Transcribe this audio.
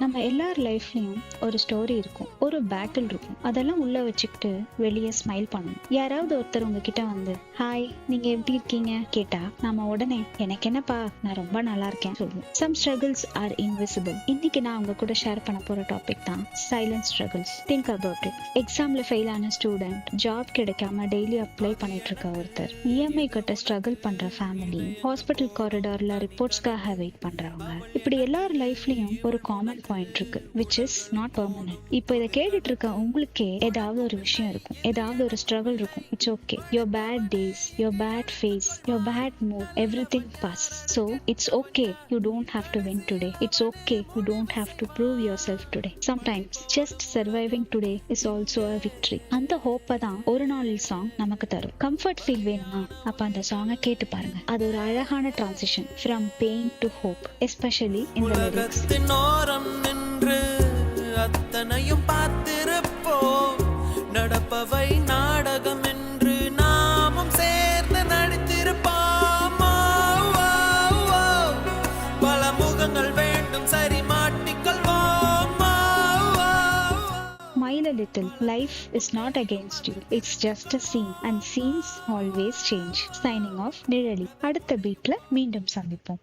நம்ம எல்லார் லைஃப்லயும் ஒரு ஸ்டோரி இருக்கும், ஒரு பேட்டில் இருக்கும். அதெல்லாம் உள்ள வச்சுக்கிட்டு வெளியே ஸ்மைல் பண்ணணும். யாராவது ஒருத்தர் உங்ககிட்ட வந்து ஹாய் நீங்க எப்படி இருக்கீங்க கேட்டா நாம உடனே எனக்கு என்னப்பா நான் ரொம்ப நல்லா இருக்கேன் சொல்லுவோம். Some struggles are invisible. இன்னைக்கு நான் உங்க கூட ஷேர் பண்ண போற டாபிக் தான் silent struggles. Think about it. எக்ஸாம்ல ஃபெயில் ஆன ஸ்டூடெண்ட், ஜாப் கிடைக்காம டெய்லி அப்ளை பண்ணிட்டு இருக்க ஒருத்தர், இஎம்ஐ கட்ட ஸ்ட்ரகிள் பண்ற ஃபேமிலி, ஹாஸ்பிட்டல் காரிடார்ல ரிப்போர்ட்ஸ்க்காக வெயிட் பண்றவங்க, இப்படி எல்லார் லைஃப்லயும் ஒரு காமன் பாயிண்ட் இருக்கு, which is not permanent. இப்போ இதை கேட்டுட்டு இருக்க உங்களுக்கே ஏதாவது ஒரு விஷயம் இருக்கும், ஏதாவது ஒரு ஸ்ட்ரகிள் இருக்கும். It's okay. your bad days, your bad face, your bad mood, everything passes. So it's okay, you don't have to win today. It's okay, you don't have to prove yourself today. Sometimes just surviving today is also a victory. அந்த ஹோப்பை தான் ஒரு நாள் song நமக்கு தரும். Comfort feel வேணுமா? அப்ப அந்த சாங்கை கேட்டு பாருங்க. அது ஒரு அழகான transition from pain to hope, especially in the lyrics. நின்று அத்தனையும் பார்த்திருப்போம், நடப்பவை நாடகம் என்று நாமும் சேர்ந்து நடித்திருப்போம். பல முகங்கள் வேண்டும், சரி மாட்டிக்கொள்வோம். Smile a little. Life is not against you. It's just a scene, and scenes always change. Signing off, Nizhali. அடுத்த பீட்ல மீண்டும் சந்திப்போம்.